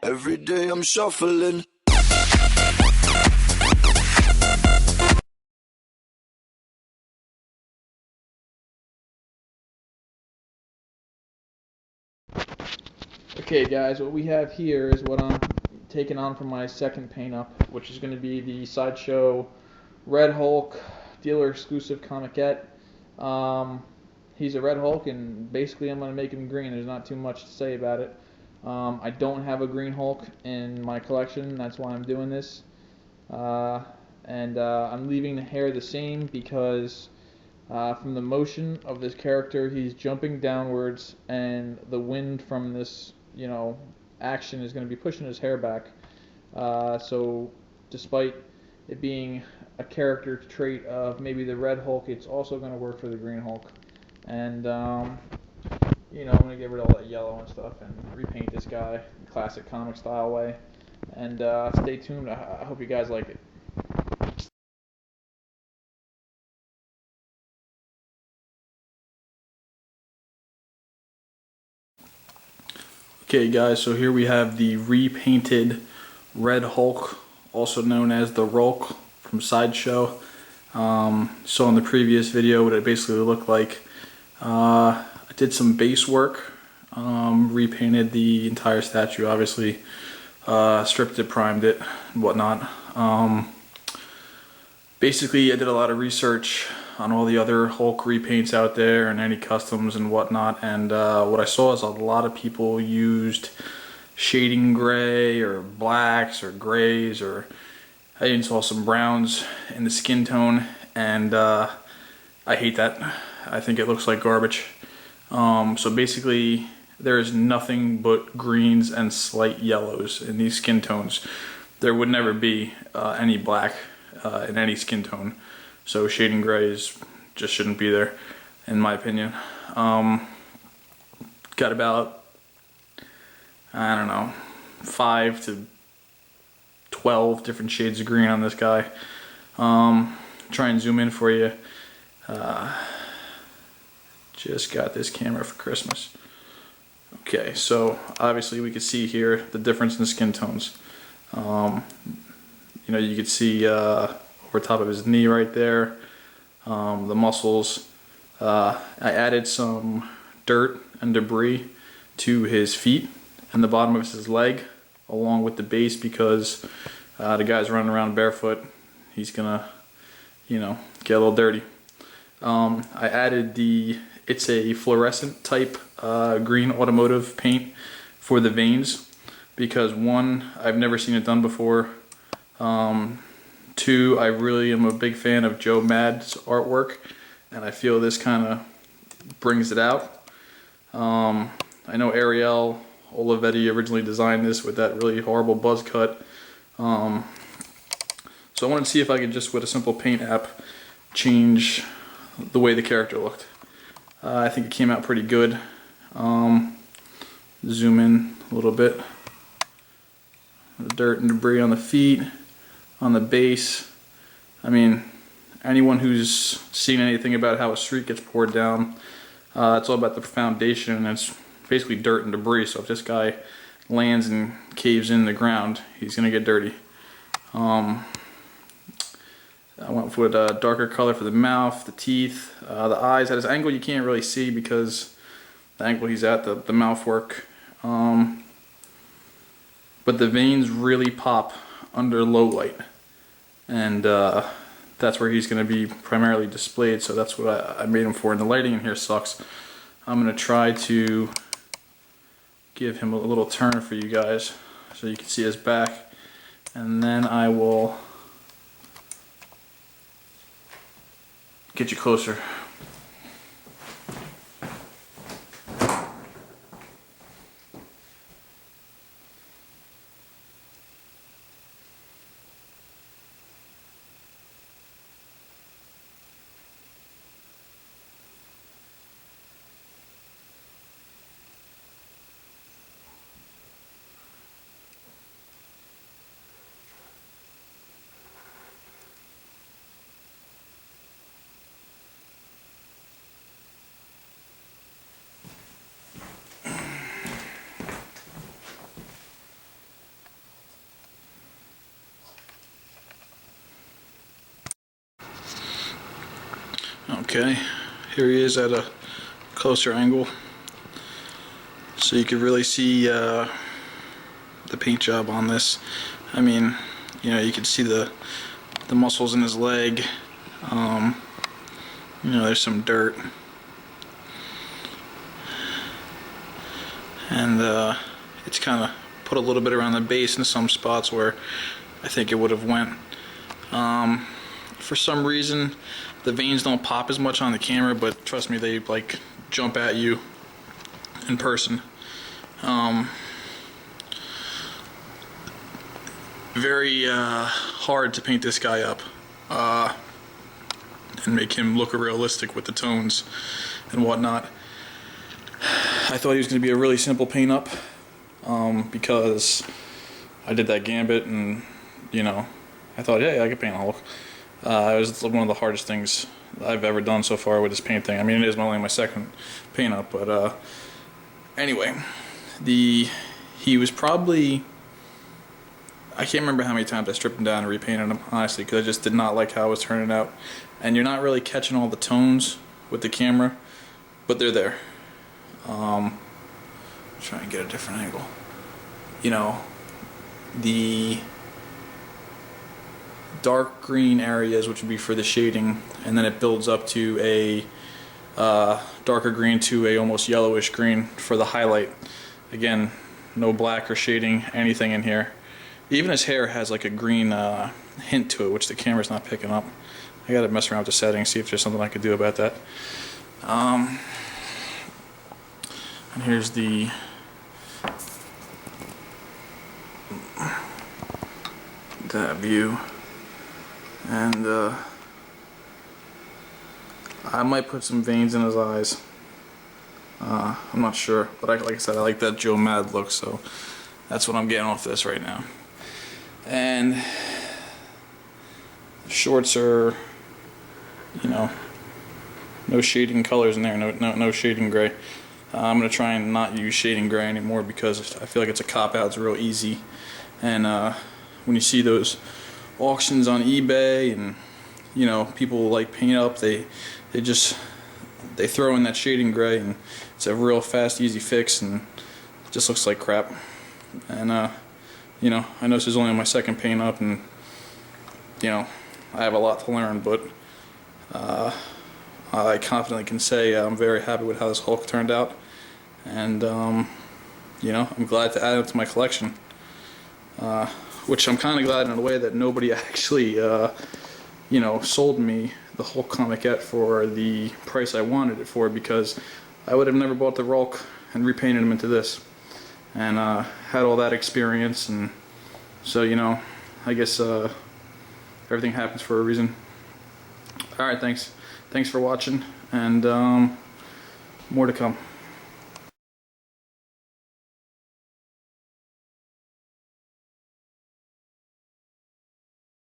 Every day I'm shuffling. Okay guys, what we have here is what I'm taking on for my second paint up, which is going to be the Sideshow Red Hulk dealer exclusive Comiquette. He's a Red Hulk, and basically I'm going to make him green. There's not too much to say about it. I don't have a green Hulk in my collection, that's why I'm doing this. I'm leaving the hair the same because from the motion of this character, he's jumping downwards, and the wind from this, action is going to be pushing his hair back. So, despite it being a character trait of maybe the Red Hulk, it's also going to work for the Green Hulk. And I'm going to get rid of all that yellow and stuff and repaint this guy classic comic style way. And stay tuned. I hope you guys like it. Okay guys, so here we have the repainted Red Hulk, also known as the Rulk from Sideshow. So in the previous video what it basically looked like. I did some base work, repainted the entire statue, obviously, stripped it, primed it, and whatnot. Basically I did a lot of research on all the other Hulk repaints out there and any customs and whatnot, and what I saw is a lot of people used shading gray or blacks or grays, or I even saw some browns in the skin tone, and I hate that. I think it looks like garbage. So basically there is nothing but greens and slight yellows in these skin tones. There would never be any black in any skin tone. So shading grays just shouldn't be there, in my opinion. Got about, I don't know, 5 to 12 different shades of green on this guy. Try and zoom in for you. Just got this camera for Christmas. Okay, so obviously we can see here the difference in skin tones. You could see over top of his knee right there, the muscles. I added some dirt and debris to his feet and the bottom of his leg along with the base, because the guy's running around barefoot. He's gonna, get a little dirty. I added it's a fluorescent type green automotive paint for the veins, because one, I've never seen it done before. Two, I really am a big fan of Joe Mad's artwork, and I feel this kind of brings it out. I know Ariel Olivetti originally designed this with that really horrible buzz cut. So I wanted to see if I could just, with a simple paint app, change the way the character looked. I think it came out pretty good. Zoom in a little bit. The dirt and debris on the feet, on the base. I mean, anyone who's seen anything about how a street gets poured down, it's all about the foundation, and it's basically dirt and debris. So if this guy lands and caves in the ground, he's gonna get dirty. I went with a darker color for the mouth, the teeth, the eyes. At his angle you can't really see because the angle he's at, the mouth work. But the veins really pop under low light, and that's where he's going to be primarily displayed, so that's what I made him for. And the lighting in here sucks. I'm going to try to give him a little turn for you guys so you can see his back, and then I will get you closer. Okay, here he is at a closer angle, so you can really see the paint job on this. I mean, you know, you can see the muscles in his leg. You know, there's some dirt, and it's kind of put a little bit around the base in some spots where I think it would have went. For some reason, the veins don't pop as much on the camera, but trust me, they like jump at you in person. Very hard to paint this guy up and make him look realistic with the tones and whatnot. I thought he was going to be a really simple paint up because I did that gambit, and you know, I thought, yeah, I could paint a Hulk. It was one of the hardest things I've ever done so far with this paint thing. I mean, it is only my second paint up, but anyway, he was probably, I can't remember how many times I stripped him down and repainted him, honestly, because I just did not like how it was turning out. And you're not really catching all the tones with the camera, but they're there. Try and get a different angle. You know, the dark green areas, which would be for the shading, and then it builds up to a darker green to a almost yellowish green for the highlight. Again, no black or shading, anything in here. Even his hair has like a green hint to it, which the camera's not picking up. I gotta mess around with the settings, see if there's something I could do about that. And here's that view. And I might put some veins in his eyes. I'm not sure, but like I said, I like that Joe Mad look, so that's what I'm getting off this right now. And the shorts are, you know, no shading colors in there, no shading gray. I'm gonna try and not use shading gray anymore because I feel like it's a cop out. It's real easy, and when you see those auctions on eBay and you know people like paint up, they throw in that shading gray, and it's a real fast, easy fix, and it just looks like crap. And you know, I know this is only my second paint up, and you know, I have a lot to learn, but I confidently can say I'm very happy with how this Hulk turned out, and you know, I'm glad to add it to my collection. Which I'm kind of glad in a way that nobody actually, you know, sold me the Hulk Comiquette for the price I wanted it for, because I would have never bought the Hulk and repainted him into this, and had all that experience, and so you know, I guess everything happens for a reason. All right, thanks for watching, and more to come.